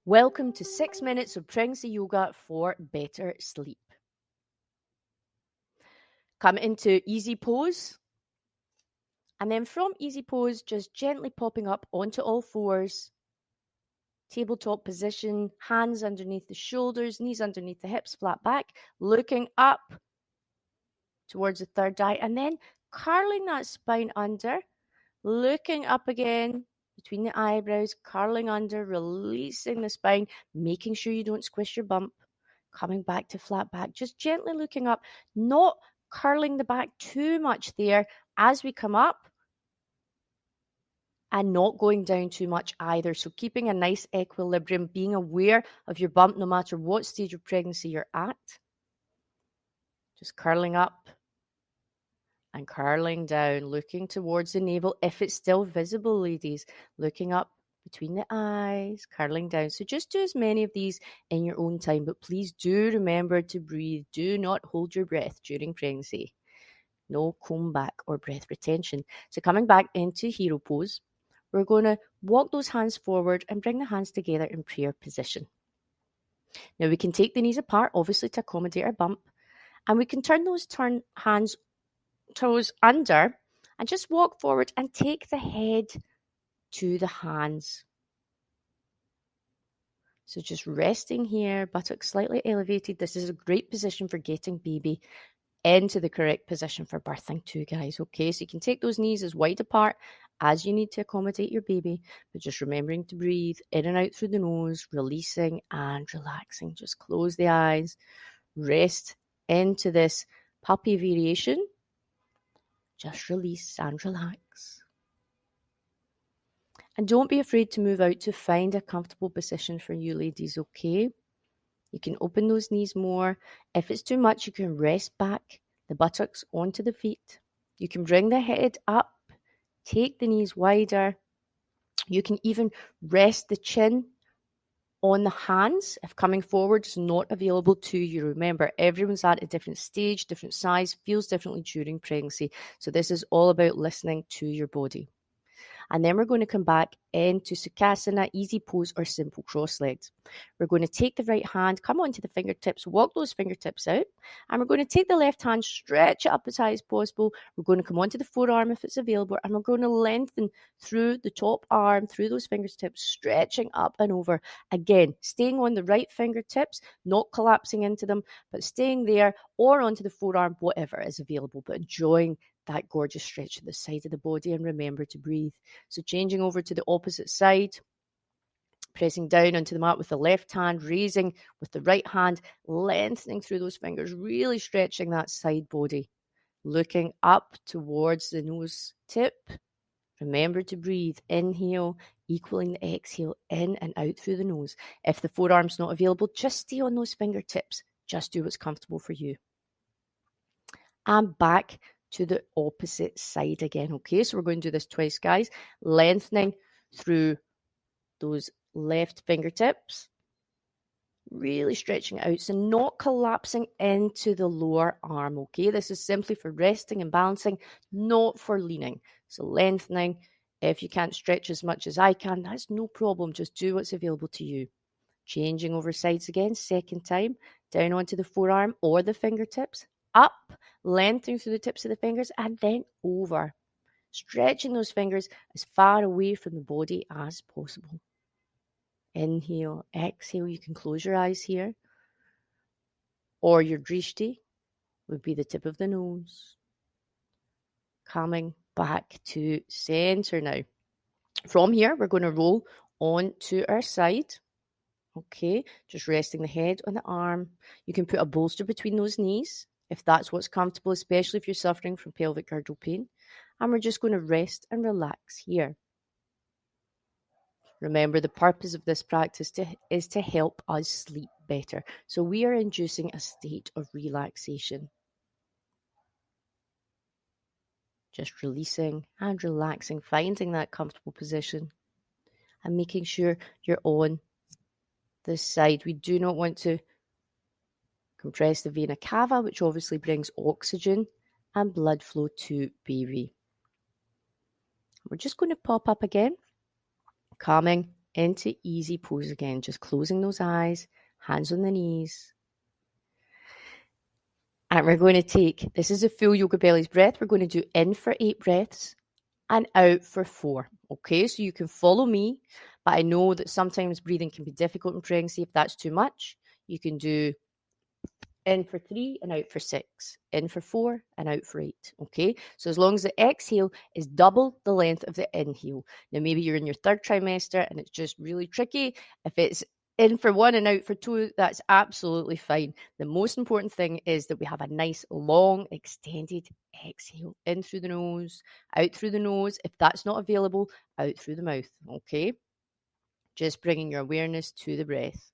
Welcome to 6 minutes of pregnancy yoga for better sleep. Come into easy pose. And then from easy pose, just gently popping up onto all fours. Tabletop position, hands underneath the shoulders, knees underneath the hips, flat back, looking up towards the third eye, and then curling that spine under, looking up again between the eyebrows, curling under, releasing the spine, making sure you don't squish your bump, coming back to flat back, just gently looking up, not curling the back too much there as we come up, and not going down too much either. So keeping a nice equilibrium, being aware of your bump no matter what stage of pregnancy you're at. Just curling up and curling down, looking towards the navel. If it's still visible, ladies, looking up between the eyes, curling down. So just do as many of these in your own time, but please do remember to breathe. Do not hold your breath during pregnancy. No comb back or breath retention. So coming back into hero pose, we're going to walk those hands forward and bring the hands together in prayer position. Now we can take the knees apart, obviously to accommodate our bump, and we can turn those hands toes under and just walk forward and take the head to the hands. So just resting here, buttocks slightly elevated. This is a great position for getting baby into the correct position for birthing too, guys. Okay, so you can take those knees as wide apart as you need to accommodate your baby, but just remembering to breathe in and out through the nose, releasing and relaxing. Just close the eyes, rest into this puppy variation. Just release and relax. And don't be afraid to move out to find a comfortable position for you, ladies, okay? You can open those knees more. If it's too much, you can rest back the buttocks onto the feet. You can bring the head up, take the knees wider. You can even rest the chin on the hands if coming forward is not available to you. Remember, everyone's at a different stage, different size, feels differently during pregnancy. So this is all about listening to your body. And then we're going to come back into Sukhasana, easy pose or simple cross-legged. We're going to take the right hand, come onto the fingertips, walk those fingertips out. And we're going to take the left hand, stretch it up as high as possible. We're going to come onto the forearm if it's available. And we're going to lengthen through the top arm, through those fingertips, stretching up and over. Again, staying on the right fingertips, not collapsing into them, but staying there or onto the forearm, whatever is available, but enjoying that gorgeous stretch at the side of the body, and remember to breathe. So changing over to the opposite side, pressing down onto the mat with the left hand, raising with the right hand, lengthening through those fingers, really stretching that side body, looking up towards the nose tip. Remember to breathe. Inhale, equaling the exhale in and out through the nose. If the forearm's not available, just stay on those fingertips. Just do what's comfortable for you. And back to the opposite side again. Okay, so we're going to do this twice, guys. Lengthening through those left fingertips. Really stretching out, so not collapsing into the lower arm. Okay, this is simply for resting and balancing, not for leaning. So lengthening. If you can't stretch as much as I can, that's no problem. Just do what's available to you. Changing over sides again, second time. Down onto the forearm or the fingertips. Up, lengthening through the tips of the fingers, and then over. Stretching those fingers as far away from the body as possible. Inhale, exhale. You can close your eyes here. Or your drishti would be the tip of the nose. Coming back to center now. From here, we're going to roll on to our side. Okay, just resting the head on the arm. You can put a bolster between those knees if that's what's comfortable, especially if you're suffering from pelvic girdle pain. And we're just going to rest and relax here. Remember, the purpose of this practice is to help us sleep better. So we are inducing a state of relaxation. Just releasing and relaxing, finding that comfortable position and making sure you're on this side. We do not want to compress the vena cava, which obviously brings oxygen and blood flow to baby. We're just going to pop up again, coming into easy pose again, just closing those eyes, hands on the knees. And we're going to take, this is a full Yoga Bellies breath. We're going to do in for 8 breaths and out for 4. Okay, so you can follow me, but I know that sometimes breathing can be difficult in pregnancy. If that's too much, you can do in for 3 and out for 6, in for 4 and out for 8. Okay, so as long as the exhale is double the length of the inhale. Now, maybe you're in your 3rd trimester and it's just really tricky. If it's in for 1 and out for 2, that's absolutely fine. The most important thing is that we have a nice, long, extended exhale in through the nose, out through the nose. If that's not available, out through the mouth. Okay, just bringing your awareness to the breath.